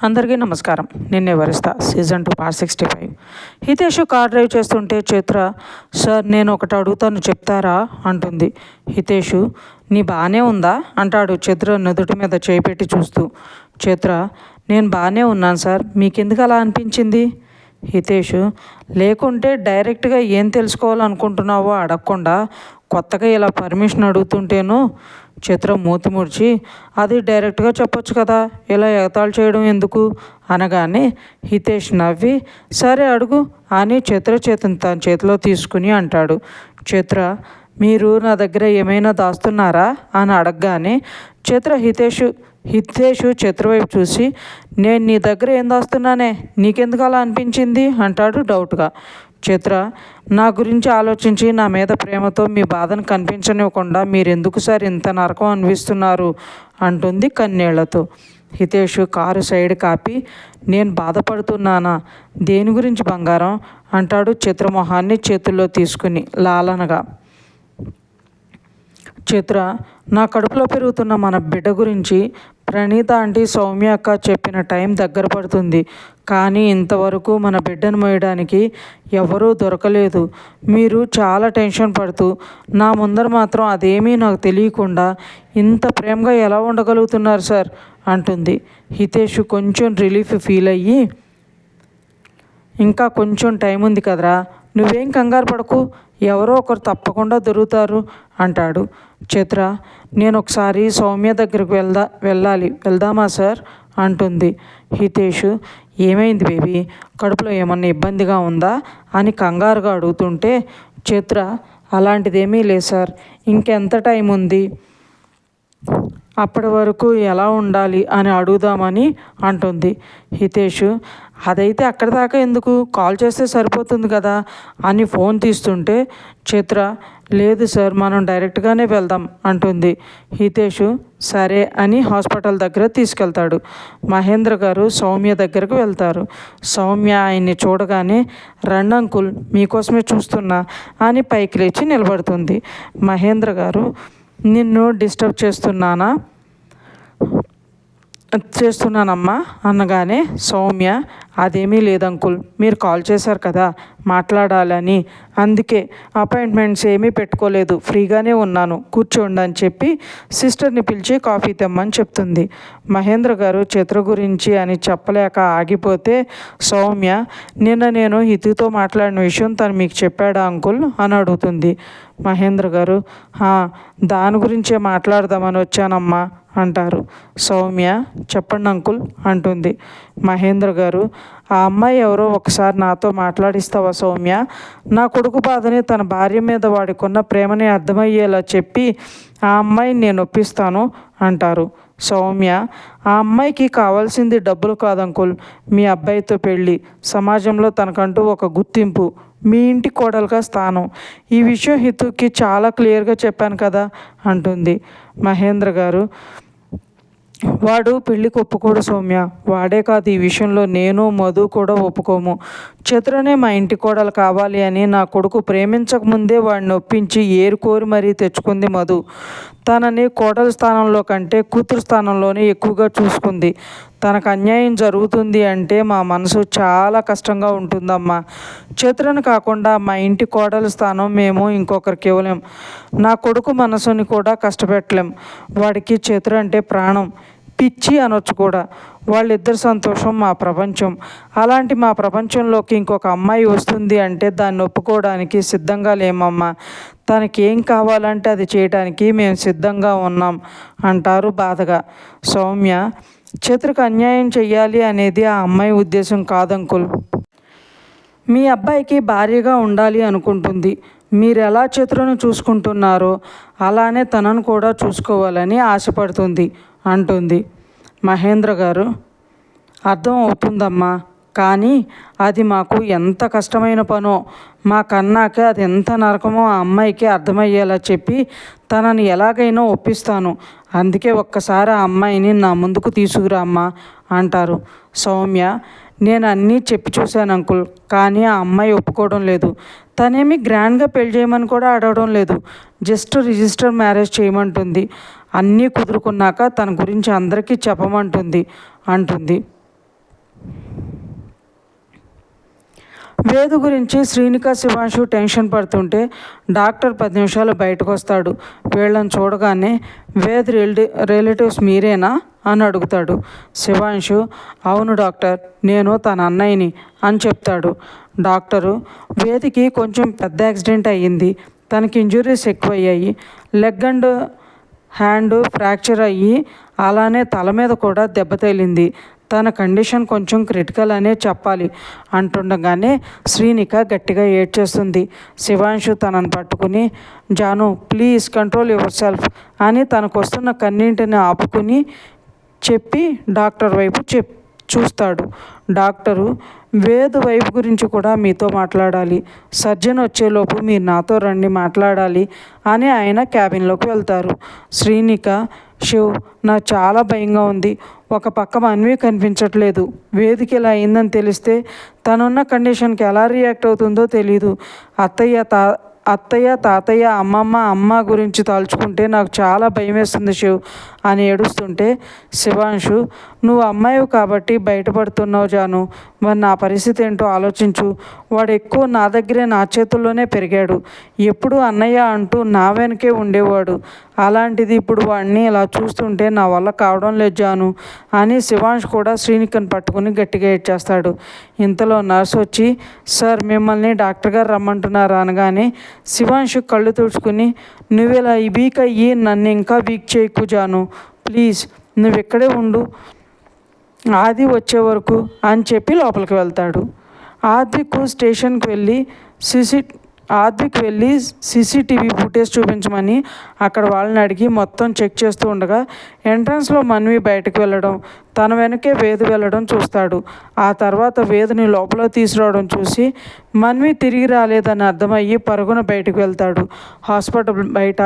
అందరికీ నమస్కారం. నిన్నే వరిస్తా season 2 part 65. Hitesh car drive చేస్తుంటే చిత్ర, సార్ నేను ఒకటి అడుగుతాను చెప్తారా అంటుంది. హితేష్, నీ బాగానే ఉందా అంటాడు చిత్ర నుదుటి మీద చేయి పెట్టి చూస్తూ. చిత్ర, నేను బాగానే ఉన్నాను సార్, మీకెందుకు అలా అనిపించింది? హితేష్, లేకుంటే డైరెక్ట్గా ఏం తెలుసుకోవాలనుకుంటున్నావో అడగకుండా కొత్తగా ఇలా పర్మిషన్ అడుగుతుంటేను. చిత్ర మూతి ముడిచి, అది డైరెక్ట్గా చెప్పొచ్చు కదా, ఇలా ఎగతాళి చేయడం ఎందుకు అనగానే హితేష్ నవ్వి, సరే అడుగు అని చిత్ర చేతిని తన చేతిలో తీసుకుని అంటాడు. చిత్ర, మీరు నా దగ్గర ఏమైనా దాస్తున్నారా అని అడగగానే హితేష్ చిత్ర వైపు చూసి, నేను నీ దగ్గర ఏం దాస్తున్నానే, నీకెందుకు అలా అనిపించింది అంటాడు డౌట్గా. చిత్ర, నా గురించి ఆలోచించి నా మీద ప్రేమతో మీ బాధను కనిపించనివ్వకుండా మీరెందుకు సార్ ఇంత నరకం అనిపిస్తున్నారు అంటుంది కన్నీళ్లతో. హితేష్ కారు సైడ్ కాపి, నేను బాధపడుతున్నానా, దేని గురించి బంగారం అంటాడు చిత్రమొహాన్ని చేతుల్లో తీసుకుని లాలనగా. చిత్ర, నా కడుపులో పెరుగుతున్న మన బిడ్డ గురించి ప్రణీత ఆంటీ, సౌమ్య అక్క చెప్పిన టైం దగ్గర పడుతుంది, కానీ ఇంతవరకు మన బిడ్డను మోయడానికి ఎవరూ దొరకలేదు. మీరు చాలా టెన్షన్ పడుతూ నా ముందర మాత్రం అదేమీ నాకు తెలియకుండా ఇంత ప్రేమగా ఎలా ఉండగలుగుతున్నారు సార్ అంటుంది. హితేష్ కొంచెం రిలీఫ్ ఫీల్ అయ్యి, ఇంకా కొంచెం టైం ఉంది కదరా, నువ్వేం కంగారు పడకు, ఎవరో ఒకరు తప్పకుండా దొరుకుతారు అంటాడు. చిత్ర, నేను ఒకసారి సౌమ్య దగ్గరకు వెళ్దామా సార్ అంటుంది. హితేష్, ఏమైంది బేబీ, కడుపులో ఏమన్నా ఇబ్బందిగా ఉందా అని కంగారుగా అడుగుతుంటే చిత్ర, అలాంటిదేమీ లేదు సార్, ఇంకెంత టైం ఉంది, అప్పటి వరకు ఎలా ఉండాలి అని అడుగుదామని అంటుంది. హితేష్, అదైతే అక్కడి దాకా ఎందుకు, కాల్ చేస్తే సరిపోతుంది కదా అని ఫోన్ తీస్తుంటే చిత్ర, లేదు సార్ మనం డైరెక్ట్గానే వెళ్దాం అంటుంది. హితేష్ సరే అని హాస్పిటల్ దగ్గర తీసుకెళ్తాడు. మహేంద్ర గారు సౌమ్య దగ్గరకు వెళ్తారు. సౌమ్య ఆయన్ని చూడగానే, రండి అంకుల్, మీకోసమే చూస్తున్నా అని పైకి లేచి నిలబడుతుంది. మహేంద్ర గారు, నిన్ను డిస్టర్బ్ చేస్తున్నానమ్మా అనగానే సౌమ్య, అదేమీ లేదు అంకుల్, మీరు కాల్ చేశారు కదా మాట్లాడాలని, అందుకే అపాయింట్మెంట్స్ ఏమీ పెట్టుకోలేదు, ఫ్రీగానే ఉన్నాను, కూర్చోండి అని చెప్పి సిస్టర్ని పిలిచి కాఫీ తెమ్మని చెప్తుంది. మహేంద్ర గారు చిత్ర గురించి అని చెప్పలేక ఆగిపోతే సౌమ్య, నిన్న నేను హితితో మాట్లాడిన విషయం తను మీకు చెప్పాడా అంకుల్ అని అడుగుతుంది. మహేంద్ర గారు, దాని గురించే మాట్లాడదామని వచ్చానమ్మా అంటారు. సౌమ్య, చెప్పండి అంకుల్ అంటుంది. మహేంద్ర గారు, ఆ అమ్మాయి ఎవరో ఒకసారి నాతో మాట్లాడిస్తావా సౌమ్య, నా కొడుకు బాధని, తన భార్య మీద వాడికున్న ప్రేమని అర్థమయ్యేలా చెప్పి ఆ అమ్మాయిని నేను ఒప్పిస్తాను అంటారు. సౌమ్య, ఆ అమ్మాయికి కావాల్సింది డబ్బులు కాదంకుల్, మీ అబ్బాయితో పెళ్ళి, సమాజంలో తనకంటూ ఒక గుర్తింపు, మీ ఇంటి కోడలుగా స్థానం, ఈ విషయం హితుకి చాలా క్లియర్గా చెప్పాను కదా అంటుంది. మహేంద్ర గారు, వాడు పెళ్ళికి ఒప్పుకోడు సౌమ్య, వాడే కాదు, ఈ విషయంలో నేను మధు కూడా ఒప్పుకోము. చిత్రనే మా ఇంటి కోడలు కావాలి అని నా కొడుకు ప్రేమించకముందే వాడిని ఒప్పించి ఏరుకోరి మరీ తెచ్చుకుంది మధు. తనని కోడల స్థానంలో కంటే కూతురు స్థానంలోనే ఎక్కువగా చూసుకుంది. తనకు అన్యాయం జరుగుతుంది అంటే మా మనసు చాలా కష్టంగా ఉంటుందమ్మా. చిత్రను కాకుండా మా ఇంటి కోడల స్థానం మేము ఇంకొకరికి ఇవ్వలేం. నా కొడుకు మనసుని కూడా కష్టపెట్టలేం. వాడికి చిత్ర అంటే ప్రాణం, పిచ్చి అనొచ్చు కూడా. వాళ్ళిద్దరి సంతోషం మా ప్రపంచం. అలాంటి మా ప్రపంచంలోకి ఇంకొక అమ్మాయి వస్తుంది అంటే దాన్ని ఒప్పుకోవడానికి సిద్ధంగా లేమమ్మా. తనకి ఏం కావాలంటే అది చేయడానికి మేము సిద్ధంగా ఉన్నాం అంటారు బాధగా. సౌమ్య, చిత్రకు అన్యాయం చెయ్యాలి అనేది ఆ అమ్మాయి ఉద్దేశం కాదంకుల్. మీ అబ్బాయికి భార్యగా ఉండాలి అనుకుంటుంది. మీరు ఎలా చిత్రను చూసుకుంటున్నారో అలానే తనను కూడా చూసుకోవాలని ఆశపడుతుంది అంటుంది. మహేంద్ర గారు, అర్థం అవుతుందమ్మా, కానీ అది మాకు ఎంత కష్టమైన పనో, మాకన్నాక అది ఎంత నరకమో ఆ అమ్మాయికి అర్థమయ్యేలా చెప్పి తనని ఎలాగైనా ఒప్పిస్తాను. అందుకే ఒక్కసారి ఆ అమ్మాయిని నా ముందుకు తీసుకురా అమ్మా అంటారు. సౌమ్య, నేను అన్నీ చెప్పి చూశాను అంకుల్, కానీ ఆ అమ్మాయి ఒప్పుకోవడం లేదు. తనేమి గ్రాండ్గా పెళ్లి చేయమని కూడా అడగడం లేదు, జస్ట్ రిజిస్టర్ మ్యారేజ్ చేయమంటుంది. అన్నీ కుదురుకున్నాక తన గురించి అందరికీ చెప్పమంటుంది అంటుంది. వేదు గురించి శ్రీనిక శివాంశు టెన్షన్ పడుతుంటే డాక్టర్ 10 నిమిషాలు బయటకు వస్తాడు. వీళ్ళని చూడగానే వేద్ రిలేటివ్స్ మీరేనా అని అడుగుతాడు. శివాంశు అవును డాక్టర్, నేను తన అన్నయ్యని అని చెప్తాడు. డాక్టరు వేదికి కొంచెం పెద్ద యాక్సిడెంట్ అయ్యింది, తనకి ఇంజురీస్ ఎక్కువయ్యాయి, లెగ్ అండ్ హ్యాండ్ ఫ్రాక్చర్ అయ్యి అలానే తల మీద కూడా దెబ్బ తగిలింది, తన కండిషన్ కొంచెం క్రిటికల్ అనే చెప్పాలి అంటుండగానే శ్రీనిక గట్టిగా ఏడ్చేస్తుంది. శివాంశు తనను పట్టుకుని Janu please control yourself అని తనకు వస్తున్న కన్నీటిని ఆపుకుని చెప్పి డాక్టర్ వైపు చూస్తాడు. డాక్టరు వేదు వైపు గురించి కూడా మీతో మాట్లాడాలి, సర్జన్ వచ్చేలోపు మీరు నాతో రండి మాట్లాడాలి అని ఆయన క్యాబిన్లోకి వెళ్తారు. శ్రీనిక శివ్ నాకు చాలా భయంగా ఉంది, ఒక పక్క మన్వి కనిపించట్లేదు, వేదిక ఇలా అయిందని తెలిస్తే తనున్న కండిషన్కి ఎలా రియాక్ట్ అవుతుందో తెలీదు, అత్తయ్య తాతయ్య అమ్మ గురించి తలుచుకుంటే నాకు చాలా భయం వేస్తుంది శివ్ అని ఏడుస్తుంటే శివాంశు నువ్వు అమ్మాయివి కాబట్టి బయటపడుతున్నావు జాను, మరి నా పరిస్థితి ఏంటో ఆలోచించు, వాడు ఎక్కువ నా దగ్గరే నా చేతుల్లోనే పెరిగాడు, ఎప్పుడు అన్నయ్య అంటూ నా వెనకే ఉండేవాడు, అలాంటిది ఇప్పుడు వాడిని ఇలా చూస్తుంటే నా వల్ల కావడం లేదు జాను అని శివాంశ్ కూడా శ్రీనికను పట్టుకుని గట్టిగా ఏడ్చేస్తాడు. ఇంతలో నర్సు వచ్చి సార్ మిమ్మల్ని డాక్టర్ గారు రమ్మంటున్నారు అనగానే శివాంశు కళ్ళు తుడుచుకుని నువ్వు ఇలా వీక్ అయ్యి నన్ను ఇంకా వీక్ చేయకు జాను, ప్లీజ్ నువ్వు ఇక్కడే ఉండు ఆది వచ్చే వరకు అని చెప్పి లోపలికి వెళ్తాడు. ఆద్విక్ స్టేషన్కి వెళ్ళి సీసీటీవీ ఫుటేజ్ చూపించమని అక్కడ వాళ్ళని అడిగి మొత్తం చెక్ చేస్తూ ఉండగా ఎంట్రన్స్లో మన్వి బయటకు వెళ్ళడం, తన వెనకే వేదు వెళ్ళడం చూస్తాడు. ఆ తర్వాత వేదుని లోపల తీసుకురావడం చూసి మన్వి తిరిగి రాలేదని అర్థమయ్యి పరుగున బయటకు వెళ్తాడు. హాస్పిటల్ బయట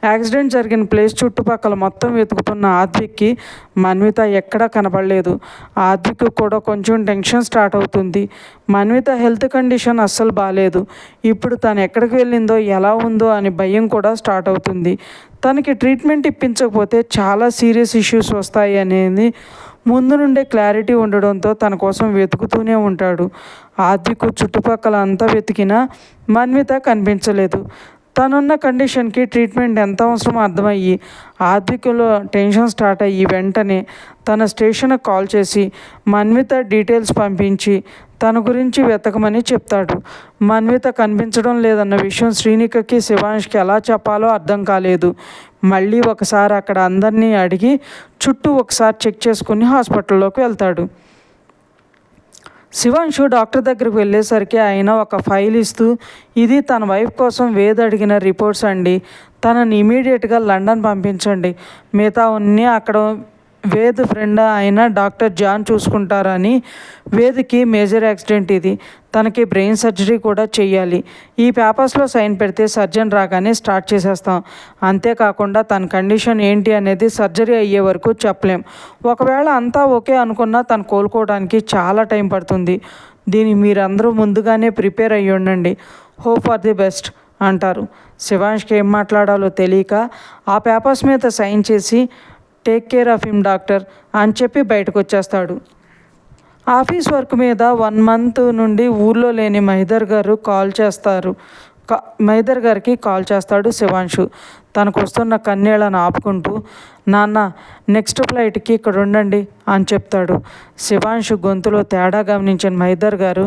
యాక్సిడెంట్ జరిగిన ప్లేస్ చుట్టుపక్కల మొత్తం వెతుకుతున్న ఆద్విక్కి మన్విత ఎక్కడా కనపడలేదు. ఆద్విక్ కూడా కొంచెం టెన్షన్ స్టార్ట్ అవుతుంది. మన్విత హెల్త్ కండిషన్ అస్సలు బాగాలేదు, ఇప్పుడు తను ఎక్కడికి వెళ్ళిందో ఎలా ఉందో అని భయం కూడా స్టార్ట్ అవుతుంది. తనకి ట్రీట్మెంట్ ఇప్పించకపోతే చాలా సీరియస్ ఇష్యూస్ వస్తాయి అనేది ముందు నుండే క్లారిటీ ఉండడంతో తన కోసం వెతుకుతూనే ఉంటాడు. ఆద్విక్ చుట్టుపక్కల అంతా వెతికినా మన్విత కనిపించలేదు. తనున్న కండిషన్కి ట్రీట్మెంట్ ఎంత అవసరమో అర్థమయ్యి ఆద్విక్లో టెన్షన్ స్టార్ట్ అయ్యి వెంటనే తన స్టేషన్కి కాల్ చేసి మన్విత డీటెయిల్స్ పంపించి తన గురించి వెతకమని చెప్తాడు. మన్విత కనిపించడం లేదన్న విషయం శ్రీనికకి శివాంష్కి ఎలా చెప్పాలో అర్థం కాలేదు. మళ్ళీ ఒకసారి అక్కడ అందరినీ అడిగి చుట్టూ ఒకసారి చెక్ చేసుకుని హాస్పిటల్లోకి వెళ్తాడు. శివాంశు డాక్టర్ దగ్గరికి వెళ్ళేసరికి ఆయన ఒక ఫైల్ ఇస్తూ ఇది తన వైఫ్ కోసం వేద్ అడిగిన రిపోర్ట్స్ అండి, తనని ఇమీడియట్గా లండన్ పంపించండి, మిగతా అన్నీ అక్కడ వేద్ ఫ్రెండ్ అయిన డాక్టర్ జాన్ చూసుకుంటారని, వేద్కి మేజర్ యాక్సిడెంట్ ఇది, తనకి బ్రెయిన్ సర్జరీ కూడా చేయాలి, ఈ పేపర్స్లో సైన్ పెడితే సర్జన్ రాగానే స్టార్ట్ చేసేస్తాం, అంతేకాకుండా తన కండిషన్ ఏంటి అనేది సర్జరీ అయ్యే వరకు చెప్పలేం, ఒకవేళ అంతా ఓకే అనుకున్నా తను కోలుకోవడానికి చాలా టైం పడుతుంది, దీన్ని మీరందరూ ముందుగానే ప్రిపేర్ అయ్యి ఉండండి, హోప్ ఫర్ ది బెస్ట్ అంటారు. శివాంష్కి ఏం మాట్లాడాలో తెలియక ఆ పేపర్స్ మీద సైన్ చేసి take care of him doctor అని చెప్పి బయటకు వచ్చేస్తాడు. ఆఫీస్ వర్క్ మీద 1 మంత్ నుండి ఊర్లో లేని మహిదర్ గారికి కాల్ చేస్తాడు శివాంశు. తనకు వస్తున్న కన్నీళ్లను ఆపుకుంటూ నాన్న నెక్స్ట్ ఫ్లైట్కి ఇక్కడ ఉండండి అని చెప్తాడు. శివాంశు గొంతులో తేడా గమనించిన మహిదర్ గారు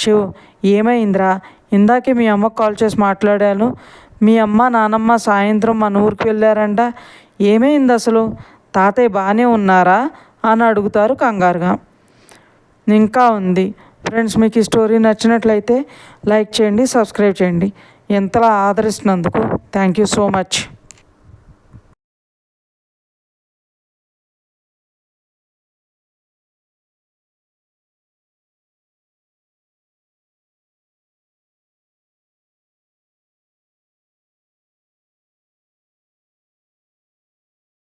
శివ్ ఏమైందిరా, ఇందాకే మీ అమ్మకు కాల్ చేసి మాట్లాడాను, మీ అమ్మ నానమ్మ సాయంత్రం మన ఊరికి వెళ్ళారంట, ఏమైంది అసలు, తాతయ్య బాగానే ఉన్నారా అని అడుగుతారు కంగారుగా. ఇంకా ఉంది ఫ్రెండ్స్, మీకు ఈ స్టోరీ నచ్చినట్లయితే లైక్ చేయండి, సబ్స్క్రైబ్ చేయండి, ఎంతలా ఆదరిస్తున్నందుకు థ్యాంక్ యూ సో మచ్.